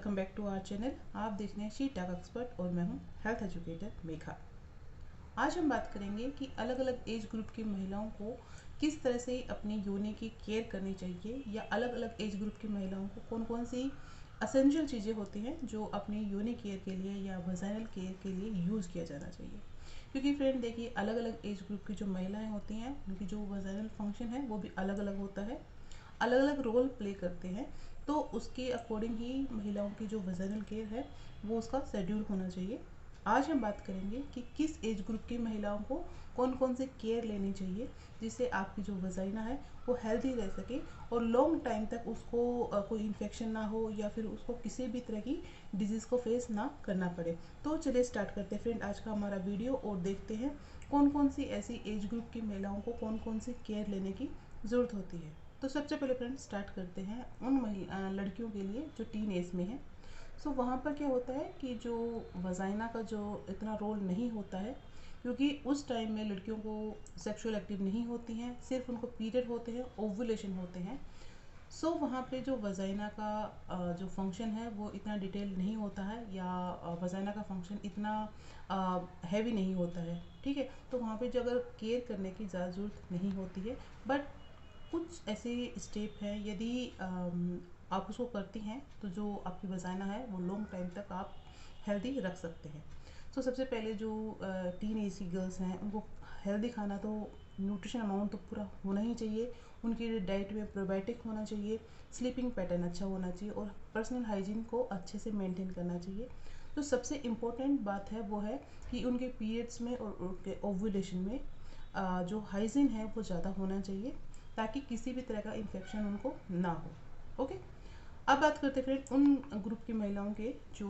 Welcome back to our channel. आप देख रहे हैं शी टॉक एक्सपर्ट और मैं हूं हेल्थ एजुकेटर मेघा। आज हम बात करेंगे कि अलग अलग एज ग्रुप की महिलाओं को किस तरह से अपनी योनि की केयर करनी चाहिए, या अलग अलग एज ग्रुप की महिलाओं को कौन कौन सी असेंशियल चीज़ें होती हैं जो अपनी योनि केयर के लिए या वजाइनल केयर के लिए यूज़ किया जाना चाहिए। क्योंकि फ्रेंड देखिए, अलग अलग एज ग्रुप की जो महिलाएं होती हैं उनकी जो वजाइनल फंक्शन है वो भी अलग अलग होता है, अलग अलग रोल प्ले करते हैं। तो उसके अकॉर्डिंग ही महिलाओं की जो वजाइनल केयर है वो उसका शेड्यूल होना चाहिए। आज हम बात करेंगे कि किस एज ग्रुप की महिलाओं को कौन कौन से केयर लेनी चाहिए जिससे आपकी जो वजाइना है वो हेल्दी रह सके और लॉन्ग टाइम तक उसको कोई इन्फेक्शन ना हो या फिर उसको किसी भी तरह की डिजीज़ को फेस ना करना पड़े। तो चलिए स्टार्ट करते हैं फ्रेंड आज का हमारा वीडियो और देखते हैं कौन कौन सी ऐसी एज ग्रुप की महिलाओं को कौन कौन सी केयर लेने की ज़रूरत होती है। तो सबसे पहले फ्रेंड स्टार्ट करते हैं उन लड़कियों के लिए जो टीन एज में है। सो वहाँ पर क्या होता है कि जो वजाइना का जो इतना रोल नहीं होता है, क्योंकि उस टाइम में लड़कियों को सेक्सुअल एक्टिव नहीं होती हैं, सिर्फ उनको पीरियड होते हैं, ओव्यूलेशन होते हैं। सो वहाँ पे जो वजाइना का जो फंक्शन है वो इतना डिटेल नहीं होता है, या वजाइना का फंक्शन इतना हैवी नहीं होता है। ठीक है, तो वहाँ पे जो अगर केयर करने की ज़्यादा ज़रूरत नहीं होती है, बट कुछ ऐसे स्टेप हैं यदि आप उसको करती हैं तो जो आपकी वजाइना है वो लॉन्ग टाइम तक आप हेल्दी रख सकते हैं। तो सबसे पहले जो टीन एज की गर्ल्स हैं उनको हेल्दी खाना, तो न्यूट्रिशन अमाउंट तो पूरा होना ही चाहिए। उनकी डाइट में प्रोबायोटिक होना चाहिए, स्लीपिंग पैटर्न अच्छा होना चाहिए और पर्सनल हाइजीन को अच्छे से मेंटेन करना चाहिए। तो सबसे इम्पोर्टेंट बात है वो है कि उनके पीरियड्स में और उनके ओव्यूलेशन में जो हाइजीन है वो ज़्यादा होना चाहिए ताकि किसी भी तरह का इन्फेक्शन उनको ना हो। ओके, अब बात करते हैं फिर उन ग्रुप की महिलाओं के जो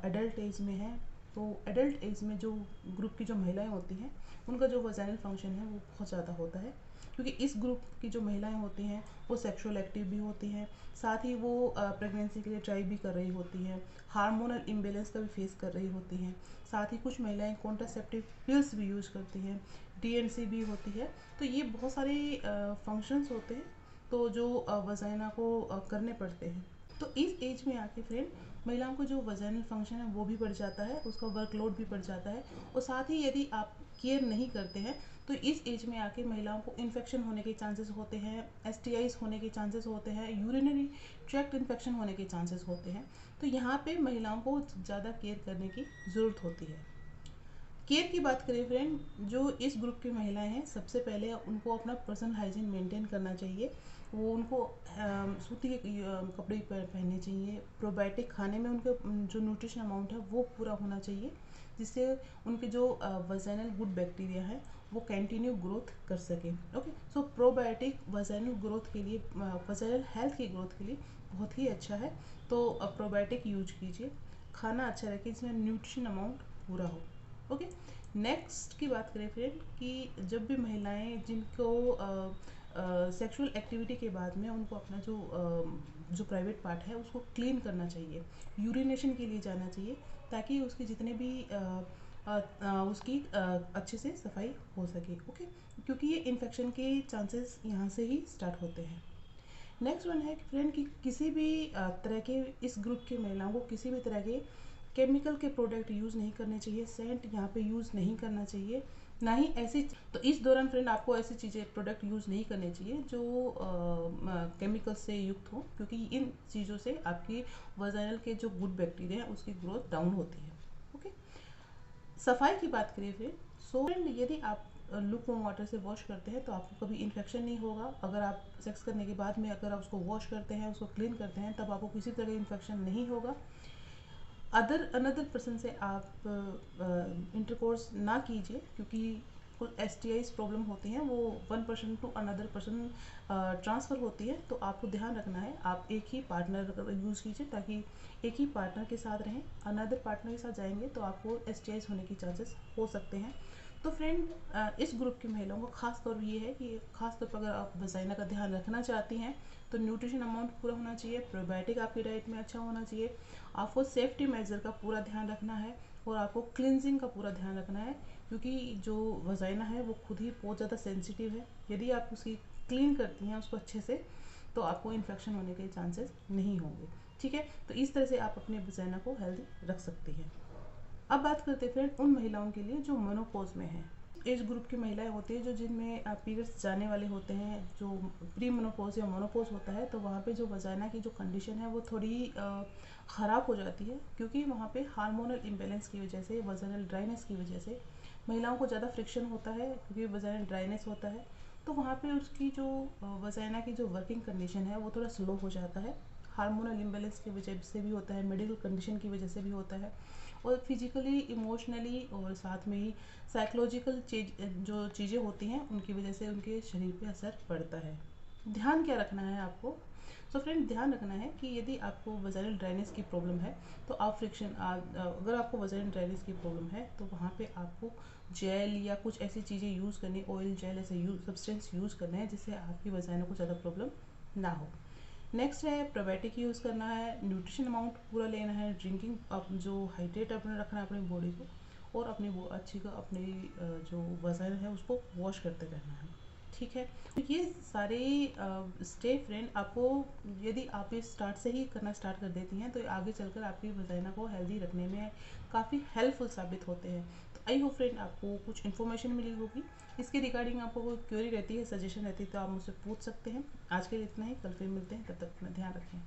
एडल्ट एज में है। तो एडल्ट एज में जो ग्रुप की जो महिलाएं होती हैं उनका जो वजाइनल फंक्शन है वो बहुत ज़्यादा होता है, क्योंकि इस ग्रुप की जो महिलाएं होती हैं वो सेक्सुअल एक्टिव भी होती हैं, साथ ही वो प्रेगनेंसी के लिए ट्राई भी कर रही होती हैं, हार्मोनल इम्बेलेंस का भी फेस कर रही होती हैं, साथ ही कुछ महिलाएं कॉन्ट्रासेप्टिव पिल्स भी यूज़ करती हैं, डीएनसी भी होती है। तो ये बहुत सारे फंक्शंस होते हैं तो जो वजाइना को करने पड़ते हैं। तो इस एज में आके फ्रेंड महिलाओं को जो वजाइनल फंक्शन है वो भी बढ़ जाता है, उसका वर्कलोड भी बढ़ जाता है, और साथ ही यदि आप केयर नहीं करते हैं तो इस एज में आके महिलाओं को इन्फेक्शन होने के चांसेस होते हैं, एसटीआईज होने के चांसेस होते हैं, यूरिनरी ट्रैक्ट इन्फेक्शन होने के चांसेस होते हैं। तो यहाँ पे महिलाओं को ज़्यादा केयर करने की ज़रूरत होती है। केयर की बात करें फ्रेंड, जो इस ग्रुप की महिलाएं हैं सबसे पहले उनको अपना पर्सनल हाइजीन मेंटेन करना चाहिए। वो उनको सूती के कपड़े पहनने चाहिए, प्रोबायोटिक खाने में उनके जो न्यूट्रिशन अमाउंट है वो पूरा होना चाहिए, जिससे उनके जो वजाइनल गुड बैक्टीरिया है वो कंटिन्यू ग्रोथ कर सके। ओके, सो प्रोबायोटिक वजाइनल ग्रोथ के लिए, वजाइनल हेल्थ की ग्रोथ के लिए बहुत ही अच्छा है। तो प्रोबायोटिक यूज कीजिए, खाना अच्छा रखिए जिसमें न्यूट्रिशन अमाउंट पूरा हो। ओके, नेक्स्ट की बात करें फ्रेंड कि जब भी महिलाएं जिनको सेक्सुअल एक्टिविटी के बाद में उनको अपना जो प्राइवेट पार्ट है उसको क्लीन करना चाहिए, यूरिनेशन के लिए जाना चाहिए, ताकि उसके जितने भी उसकी अच्छे से सफाई हो सके। ओके, क्योंकि ये इन्फेक्शन के चांसेस यहाँ से ही स्टार्ट होते हैं। नेक्स्ट वन है कि फ्रेंड कि किसी भी तरह के इस ग्रुप की महिलाओं को किसी भी तरह के केमिकल के प्रोडक्ट यूज़ नहीं करने चाहिए, सेंट यहाँ पे यूज़ नहीं करना चाहिए, ना ही ऐसी। तो इस दौरान फ्रेंड आपको ऐसी चीज़ें प्रोडक्ट यूज़ नहीं करने चाहिए जो केमिकल से युक्त हो, क्योंकि इन चीज़ों से आपकी वजाइनल के जो गुड बैक्टीरिया है उसकी ग्रोथ डाउन होती है। ओके, सफाई की बात करें फिर, सो फ्रेंड यदि आप लुक वार्म वाटर से वॉश करते हैं तो आपको कभी इन्फेक्शन नहीं होगा। अगर आप सेक्स करने के बाद में अगर आप उसको वॉश करते हैं, उसको क्लीन करते हैं, तब आपको किसी तरह का इन्फेक्शन नहीं होगा। अनदर पर्सन से आप इंटरकोर्स ना कीजिए, क्योंकि कुछ एसटीआईज प्रॉब्लम होती हैं, वो one person to another person transfer होती है। तो आपको ध्यान रखना है आप एक ही पार्टनर यूज़ कीजिए, ताकि एक ही पार्टनर के साथ रहें। अनदर पार्टनर के साथ जाएंगे तो आपको एसटीआईज होने की चांसेस हो सकते हैं। तो फ्रेंड इस ग्रुप की महिलाओं का खास तौर ये है कि खास तौर पर अगर आप वजाइना का ध्यान रखना चाहती हैं तो न्यूट्रिशन अमाउंट पूरा होना चाहिए, प्रोबायोटिक आपकी डाइट में अच्छा होना चाहिए, आपको सेफ्टी मेजर का पूरा ध्यान रखना है, और आपको क्लिनजिंग का पूरा ध्यान रखना है, क्योंकि जो वजाइना है वो खुद ही बहुत ज़्यादा सेंसिटिव है। यदि आप उसकी क्लीन करती हैं उसको अच्छे से तो आपको इन्फेक्शन होने के चांसेस नहीं होंगे। ठीक है, तो इस तरह से आप अपने वजाइना को हेल्दी रख सकती हैं। अब बात करते हैं फ्रेंड उन महिलाओं के लिए जो मेनोपॉज में हैं। एज ग्रुप की महिलाएं होती है जो जिनमें पीरियड्स जाने वाले होते हैं, जो प्री मेनोपॉज या मोनोपॉज होता है, तो वहाँ पे जो वजाइना की जो कंडीशन है वो थोड़ी ख़राब हो जाती है, क्योंकि वहाँ पे हार्मोनल इम्बेलेंस की वजह से, वजाइनल ड्राइनेस की वजह से महिलाओं को ज़्यादा फ्रिक्शन होता है, क्योंकि वजाइनल ड्राइनेस होता है, तो वहाँ पे उसकी जो वजाइना की जो वर्किंग कंडीशन है वो थोड़ा स्लो हो जाता है। हार्मोनल इम्बेलेंस की वजह से भी होता है, मेडिकल कंडीशन की वजह से भी होता है, और फिजिकली, इमोशनली और साथ में ही साइकोलॉजिकल जो चीज़ें होती हैं उनकी वजह से उनके शरीर पे असर पड़ता है। ध्यान क्या रखना है आपको? सो फ्रेंड, ध्यान रखना है कि यदि आपको वजाइनल ड्राइनेस की प्रॉब्लम है तो आप अगर आपको वजाइनल ड्राइनेस की प्रॉब्लम है तो वहाँ पे आपको जेल या कुछ ऐसी चीज़ें यूज़ करनी, ऑयल जेल ऐसे सब्सटेंस यूज़ करना है जिससे आपकी वजाइना को ज़्यादा प्रॉब्लम ना हो। नेक्स्ट है प्रोबायोटिक यूज़ करना है, न्यूट्रिशन अमाउंट पूरा लेना है, ड्रिंकिंग जो हाइड्रेट अपने रखना है अपनी बॉडी को, और अपनी वो अच्छी का अपनी जो वज़न है उसको वॉश करते रहना है। ठीक है, तो ये सारे स्टेप फ्रेंड आपको, यदि आप ये स्टार्ट से ही करना स्टार्ट कर देती हैं तो आगे चलकर आपकी वजाइना को हेल्दी रखने में काफ़ी हेल्पफुल साबित होते हैं। तो आई होप फ्रेंड आपको कुछ इन्फॉर्मेशन मिली होगी। इसके रिगार्डिंग आपको कोई क्वेरी रहती है, सजेशन रहती है तो आप मुझसे पूछ सकते हैं। आज के लिए इतना ही, कल फिर मिलते हैं, तब तक अपना ध्यान रखें।